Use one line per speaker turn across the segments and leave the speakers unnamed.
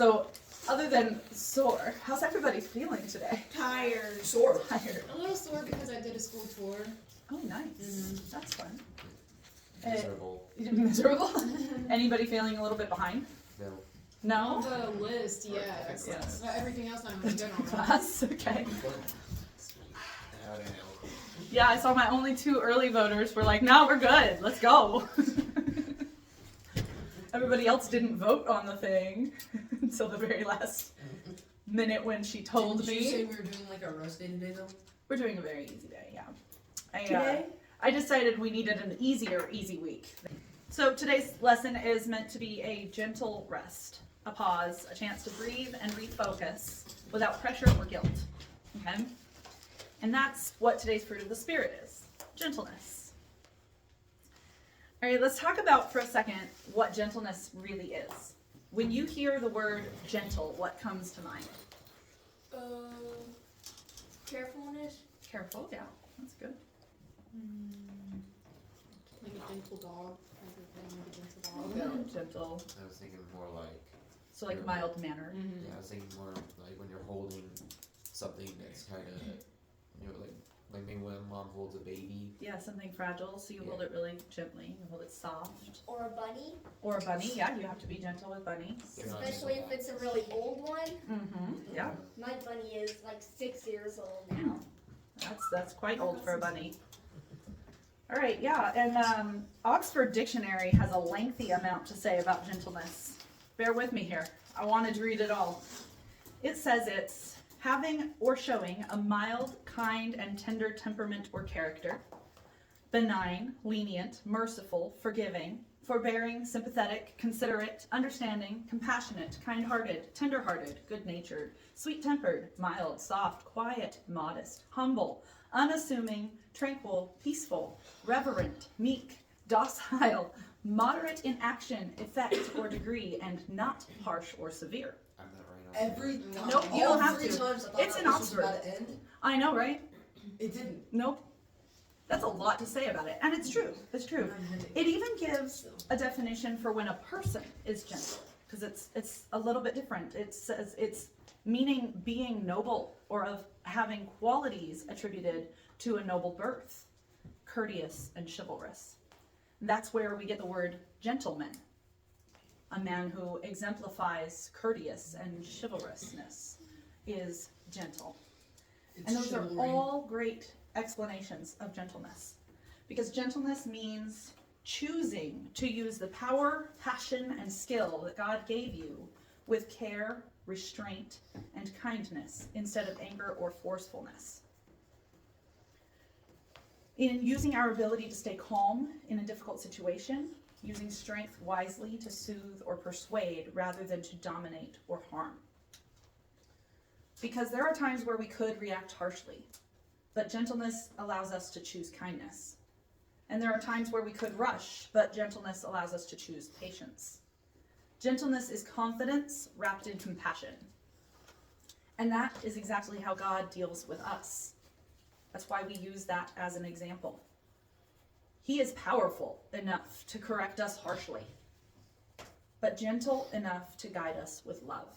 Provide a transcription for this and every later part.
So, other than sore, how's everybody feeling today?
Tired.
Sore.
Tired.
A little sore because I did a school tour.
Oh, nice. That's fun.
Miserable.
Miserable? Anybody feeling a little bit behind?
No.
No?
On the list, yes.
Yes.
Everything else I'm good on.
Class? Okay.
How the hell?
Yeah, I saw my only 2 early voters were like, no, we're good. Let's go. Everybody else didn't vote on the thing until the very last minute when she told
Did you say
me.
we were doing like a roast day today though?
We're doing a very easy day, yeah.
Today?
I decided we needed an easy week. So today's lesson is meant to be a gentle rest, a pause, a chance to breathe and refocus without pressure or guilt. Okay? And that's what today's fruit of the Spirit is, gentleness. All right, let's talk about for a second what gentleness really is. When you hear the word gentle, what comes to mind?
Carefulness.
Careful, yeah, that's good.
Like a gentle dog.
Gentle,
I was thinking more like,
so like mild manner.
yeah, I was thinking more like when you're holding something that's kind of, you know, like maybe when a mom holds a baby.
Yeah, something fragile, so you hold it really gently, you hold it soft.
Or a bunny.
Or a bunny, yeah, you have to be gentle with bunnies.
Especially if it's a really old one.
Mm-hmm, yeah,
My bunny is like 6 years old now.
that's quite old for a bunny. All right, yeah, and Oxford Dictionary has a lengthy amount to say about gentleness. Bear with me here. I wanted to read it all. It says it's having or showing a mild, kind, and tender temperament or character, benign, lenient, merciful, forgiving, forbearing, sympathetic, considerate, understanding, compassionate, kind-hearted, tender-hearted, good-natured, sweet-tempered, mild, soft, quiet, modest, humble, unassuming, tranquil, peaceful, reverent, meek, docile, moderate in action, effect, or degree, and not harsh or severe.
I'm not right on.
Every
Nope, you don't have
three
to.
times I thought
It's
that
in
this was
Oxford.
about to end,
I know, right?
it didn't.
Nope. That's a lot to say about it. And it's true. It's true. It even gives a definition for when a person is gentle, because it's a little bit different. It says it's meaning being noble or of having qualities attributed to a noble birth, courteous and chivalrous. That's where we get the word gentleman, a man who exemplifies courteous and chivalrousness is gentle. And those are all great explanations of gentleness, because gentleness means choosing to use the power, passion, and skill that God gave you with care, restraint, and kindness instead of anger or forcefulness. In using our ability to stay calm in a difficult situation, using strength wisely to soothe or persuade rather than to dominate or harm. Because there are times where we could react harshly, but gentleness allows us to choose kindness. And there are times where we could rush, but gentleness allows us to choose patience. Gentleness is confidence wrapped in compassion. And that is exactly how God deals with us. That's why we use that as an example. He is powerful enough to correct us harshly, but gentle enough to guide us with love.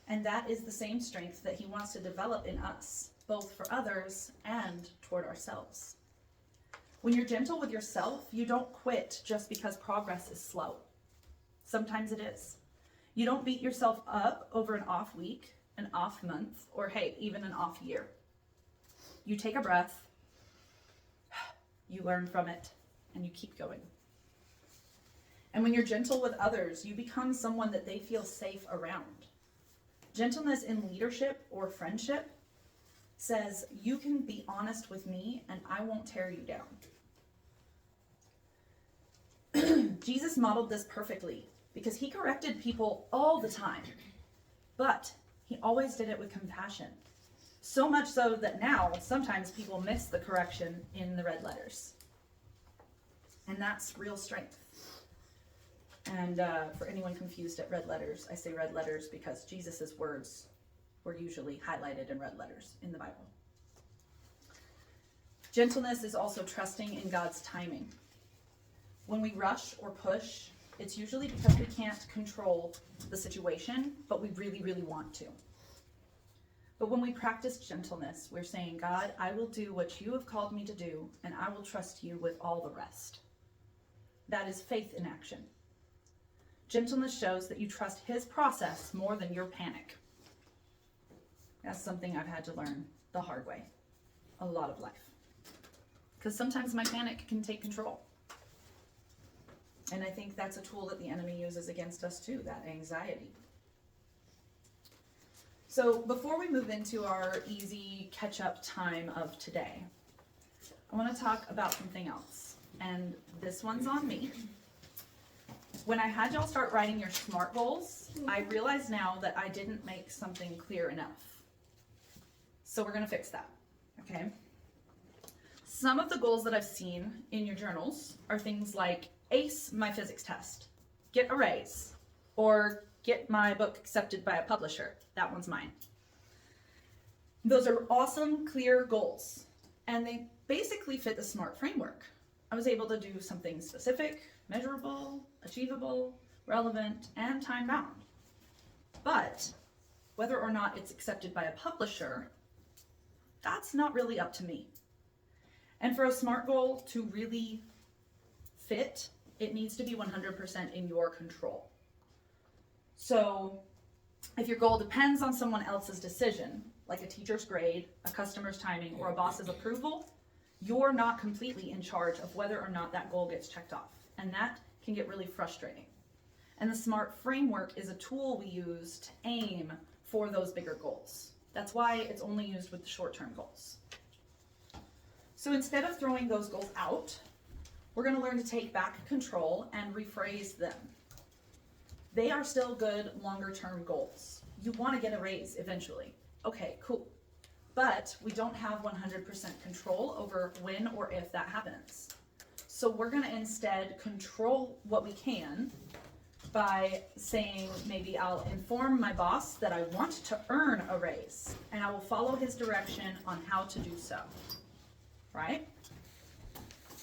And that is the same strength that he wants to develop in us, both for others and toward ourselves. When you're gentle with yourself, you don't quit just because progress is slow. Sometimes it is. You don't beat yourself up over an off week, an off month, or hey, even an off year. You take a breath, you learn from it, and you keep going. And when you're gentle with others, you become someone that they feel safe around. Gentleness in leadership or friendship says, you can be honest with me and I won't tear you down. Jesus modeled this perfectly because he corrected people all the time, but he always did it with compassion. So much so that now sometimes people miss the correction in the red letters. And that's real strength. And for anyone confused at red letters, I say red letters because Jesus' words were usually highlighted in red letters in the Bible. Gentleness is also trusting in God's timing. When we rush or push, it's usually because we can't control the situation, but we really, really want to. But when we practice gentleness, we're saying, God, I will do what you have called me to do, and I will trust you with all the rest. That is faith in action. Gentleness shows that you trust his process more than your panic. That's something I've had to learn the hard way a lot of life. Because sometimes my panic can take control. And I think that's a tool that the enemy uses against us too, that anxiety. So before we move into our easy catch-up time of today, I want to talk about something else. And this one's on me. When I had y'all start writing your SMART goals, I realize now that I didn't make something clear enough. So we're going to fix that, okay? Some of the goals that I've seen in your journals are things like ace my physics test, get a raise, or get my book accepted by a publisher. That one's mine. Those are awesome, clear goals, and they basically fit the SMART framework. I was able to do something specific, measurable, achievable, relevant, and time-bound. But whether or not it's accepted by a publisher, that's not really up to me. And for a SMART goal to really fit, it needs to be 100% in your control. So if your goal depends on someone else's decision, like a teacher's grade, a customer's timing, or a boss's approval, you're not completely in charge of whether or not that goal gets checked off. And that can get really frustrating. And the SMART framework is a tool we use to aim for those bigger goals. That's why it's only used with the short-term goals. So instead of throwing those goals out, we're going to learn to take back control and rephrase them. They are still good longer-term goals. You want to get a raise eventually. Okay, cool. But we don't have 100% control over when or if that happens. So we're going to instead control what we can by saying, maybe I'll inform my boss that I want to earn a raise, and I will follow his direction on how to do so. Right?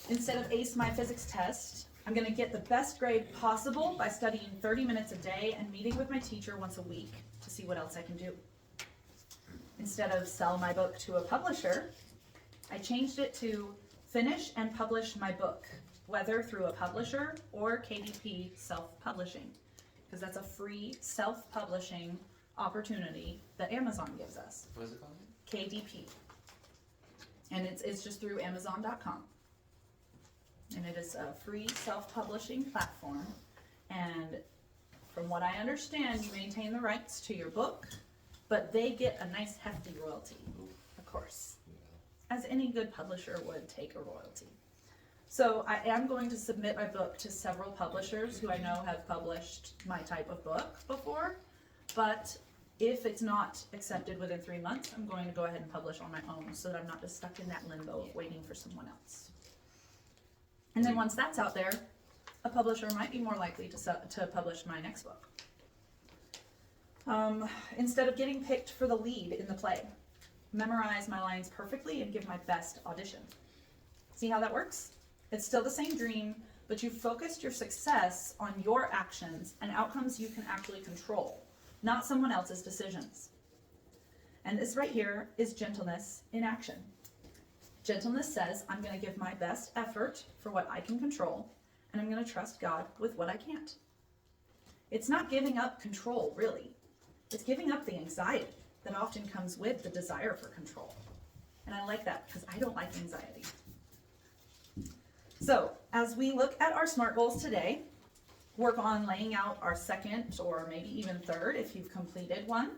Instead of ace my physics test, I'm going to get the best grade possible by studying 30 minutes a day and meeting with my teacher once a week to see what else I can do. Instead of sell my book to a publisher, I changed it to finish and publish my book, whether through a publisher or KDP self-publishing, because that's a free self-publishing opportunity that Amazon gives us.
What is it called?
KDP. And it's just through Amazon.com. And it is a free self-publishing platform. And from what I understand, you maintain the rights to your book, but they get a nice hefty royalty, of course, as any good publisher would take a royalty. So I am going to submit my book to several publishers who I know have published my type of book before, but if it's not accepted within 3 months, I'm going to go ahead and publish on my own so that I'm not just stuck in that limbo of waiting for someone else. And then once that's out there, a publisher might be more likely to publish my next book. Instead of getting picked for the lead in the play, memorize my lines perfectly and give my best audition. See how that works? It's still the same dream, but you focused your success on your actions and outcomes you can actually control, not someone else's decisions. And this right here is gentleness in action. Gentleness says, I'm going to give my best effort for what I can control, and I'm going to trust God with what I can't. It's not giving up control, really. It's giving up the anxiety that often comes with the desire for control. And I like that because I don't like anxiety. So, as we look at our SMART goals today, work on laying out our second or maybe even third if you've completed one.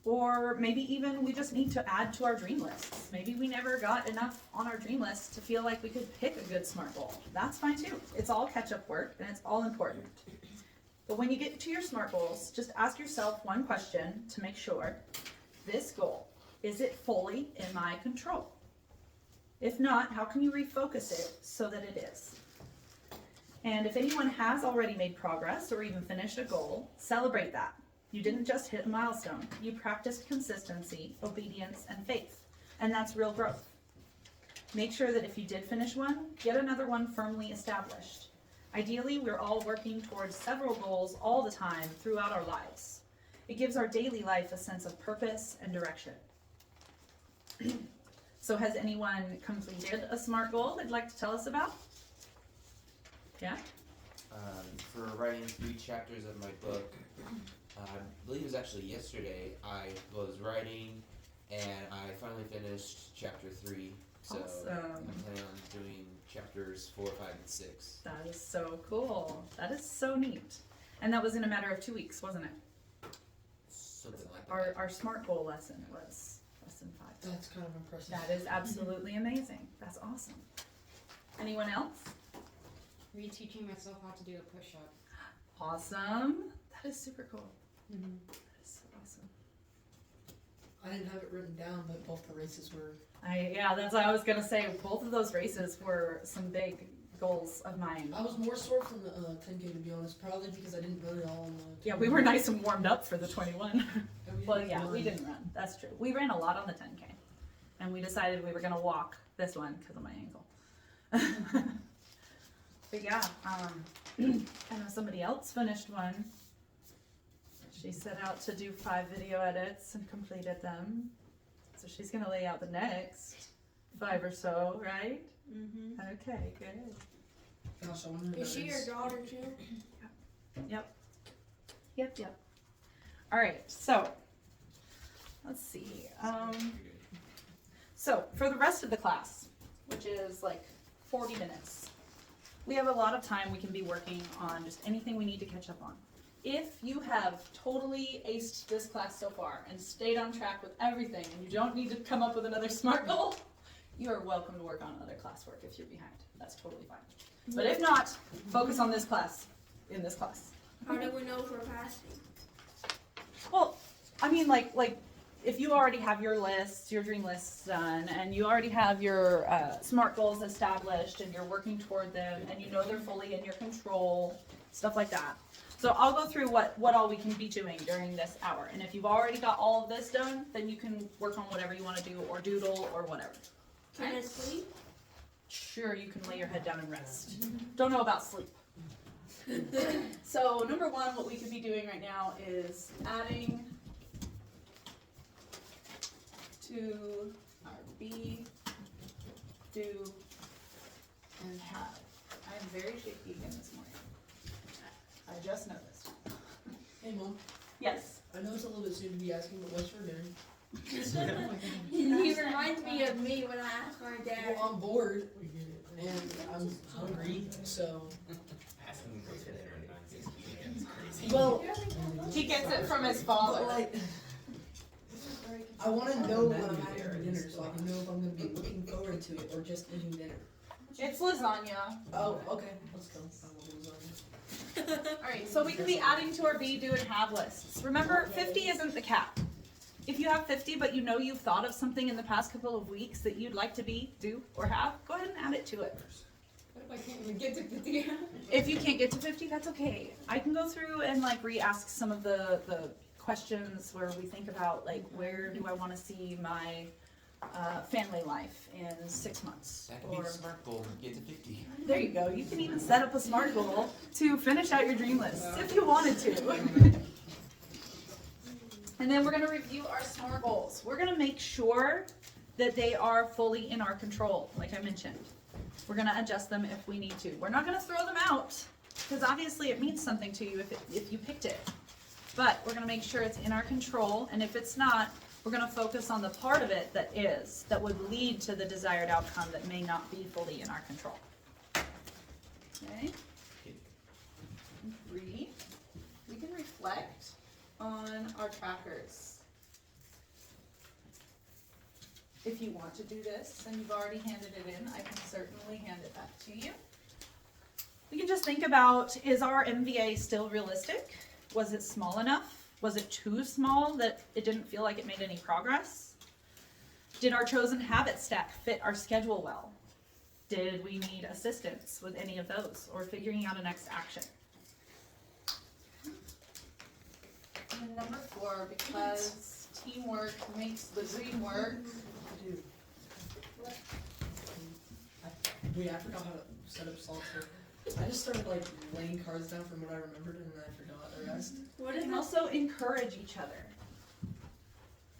Or maybe even we just need to add to our dream lists. Maybe we never got enough on our dream list to feel like we could pick a good SMART goal. That's fine too. It's all catch-up work and it's all important. But when you get to your SMART goals, just ask yourself one question to make sure, this goal, is it fully in my control? If not, how can you refocus it so that it is? And if anyone has already made progress or even finished a goal, celebrate that. You didn't just hit a milestone. You practiced consistency, obedience, and faith. And that's real growth. Make sure that if you did finish one, get another one firmly established. Ideally, we're all working towards several goals all the time throughout our lives. It gives our daily life a sense of purpose and direction. So has anyone completed a SMART goal they'd like to tell us about? Yeah?
For writing 3 chapters of my book, I believe it was actually yesterday, I was writing and I finally finished chapter 3. So
Awesome.
I'm planning on doing chapters 4, 5, and 6.
That is so cool. That is so neat. And that was in a matter of 2 weeks, wasn't it?
Something like that.
Our SMART goal lesson was lesson 5.
That's kind of impressive.
That is absolutely amazing. That's awesome. Anyone else?
Reteaching myself how to do a push-up.
Awesome. That is super cool.
Mm-hmm.
That is so awesome.
I didn't have it written down, but both the races were.
Yeah, that's what I was gonna say. Both of those races were some big goals of mine.
I was more sore from the 10K to be honest, probably because I didn't run it all.
Yeah, we were nice and warmed up for the 21.
And we
Well,
didn't
yeah, we
run.
didn't run. That's true. We ran a lot on the 10K, and we decided we were gonna walk this one because of my ankle. But yeah, I know somebody else finished one. She set out to do 5 video edits and completed them. So she's gonna lay out the next 5 or so, right?
Mm-hmm.
Okay, good.
Gosh, I wonder if
Is she your daughter too?
Yep. All right, so let's see. So for the rest of the class, which is like 40 minutes, we have a lot of time we can be working on just anything we need to catch up on. If you have totally aced this class so far and stayed on track with everything and you don't need to come up with another SMART goal, you are welcome to work on other classwork if you're behind. That's totally fine. But if not, focus on this class, in this class.
How do we know if we're passing?
Well, I mean, like if you already have your lists, your dream lists done, and you already have your SMART goals established, and you're working toward them, and you know they're fully in your control, stuff like that. So I'll go through what all we can be doing during this hour. And if you've already got all of this done, then you can work on whatever you want to do, or doodle, or whatever.
Can I sleep?
Sure, you can lay your head down and rest. Don't know about sleep. So number 1, what we could be doing right now is adding to our be, do, and have. I'm very shaky again this morning. I just noticed.
Hey mom,
Yes.
I know it's a little bit soon to be asking, but what's for dinner?
He reminds me of me when I ask my dad.
Well, I'm bored and I'm hungry, so.
Asking for dinner and not just eating is crazy.
Well,
He gets it from his
but
father.
like, I want to know what I'm having for dinner so I can know if I'm going to be looking forward to it or just eating dinner.
It's lasagna.
Oh, okay, let's go. I will do lasagna.
Alright, so we can be adding to our be, do, and have lists. Remember, 50 isn't the cap. If you have 50, but you know you've thought of something in the past couple of weeks that you'd like to be, do, or have, go ahead and add it to it.
What if I can't even get to 50?
If you can't get to 50, that's okay. I can go through and like re-ask some of the questions where we think about like, where do I want to see my family life in 6 months?
That could be
Or
the SMART goal, get to 50.
there you go. You can even set up a SMART goal to finish out your dream list if you wanted to. And then we're going to review our SMART goals. We're going to make sure that they are fully in our control, like I mentioned. We're going to adjust them if we need to. We're not going to throw them out, because obviously it means something to you if you picked it. But we're going to make sure it's in our control, and if it's not, we're going to focus on the part of it that would lead to the desired outcome that may not be fully in our control. Okay? 3, we can reflect on our trackers. If you want to do this and you've already handed it in, I can certainly hand it back to you. We can just think about, is our MVA still realistic? Was it small enough? Was it too small that it didn't feel like it made any progress? Did our chosen habit stack fit our schedule well? Did we need assistance with any of those or figuring out a next action? And number 4, because teamwork makes the dream work.
Dude. Wait, I forgot how to set up salsa. I just started like laying cards down from what I remembered and then I forgot the rest.
What
We
is
can
it?
also encourage each other.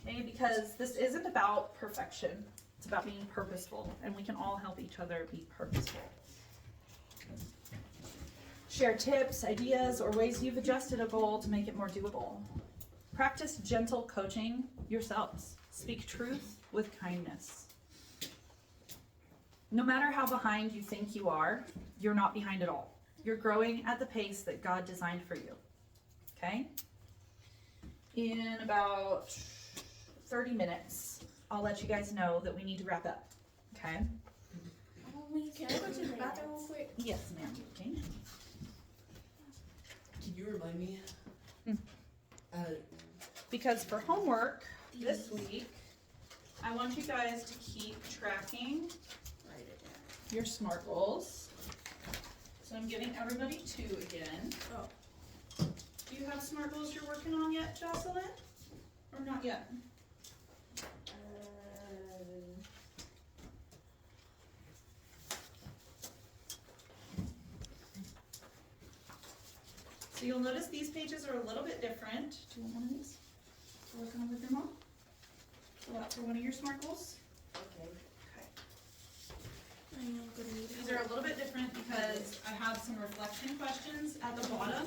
Okay, because this isn't about perfection. It's about being purposeful, and we can all help each other be purposeful. Share tips, ideas, or ways you've adjusted a goal to make it more doable. Practice gentle coaching yourselves. Speak truth with kindness. No matter how behind you think you are, you're not behind at all. You're growing at the pace that God designed for you. Okay? In about 30 minutes, I'll let you guys know that we need to wrap up. Okay?
Can I go to the bathroom real quick?
Yes, ma'am, you can.
Can you remind me?
Because for homework this week, I want you guys to keep tracking
Write it down.
your SMART goals. So I'm giving everybody 2 again.
Oh.
Do you have SMART goals you're working on yet, Jocelyn? Or not yet? So you'll notice these pages are a little bit different. Do you want one of these? To work on with your mom? Fill out for one of your SMART goals.
Okay.
I know I'm gonna need
These are a little bit different because I have some reflection questions at the bottom.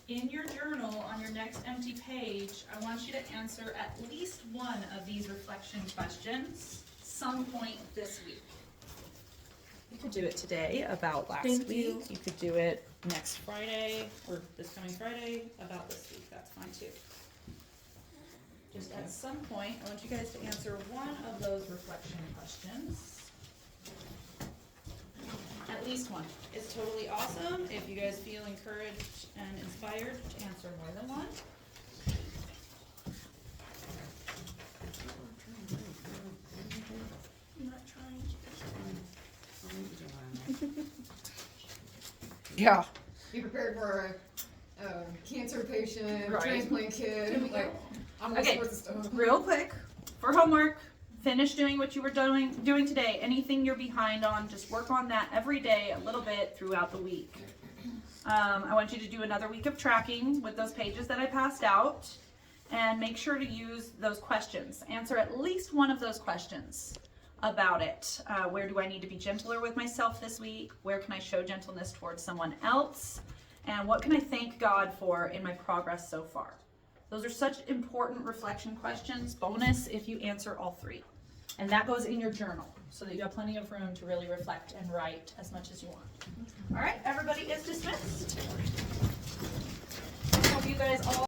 In your journal, on your next empty page, I want you to answer at least one of these reflection questions some point this week. You could do it today about last
Thank
week.
you.
You could do it next Friday or this coming Friday about this week. That's fine too. Just at some point, I want you guys to answer one of those reflection questions. At least one. It's totally awesome if you guys feel encouraged and inspired to answer more than one.
I'm not trying to.
Yeah.
Be prepared for a cancer patient,
Right.
transplant kid. Like, I'm all
Okay.
sorts of stuff.
Real quick, for homework, finish doing what you were doing today. Anything you're behind on, just work on that every day a little bit throughout the week. I want you to do another week of tracking with those pages that I passed out, and make sure to use those questions. Answer at least one of those questions about it. Where do I need to be gentler with myself this week? Where can I show gentleness towards someone else? And what can I thank God for in my progress so far? Those are such important reflection questions. Bonus if you answer all 3. And that goes in your journal so that you have plenty of room to really reflect and write as much as you want. All right, everybody is dismissed. Hope you guys all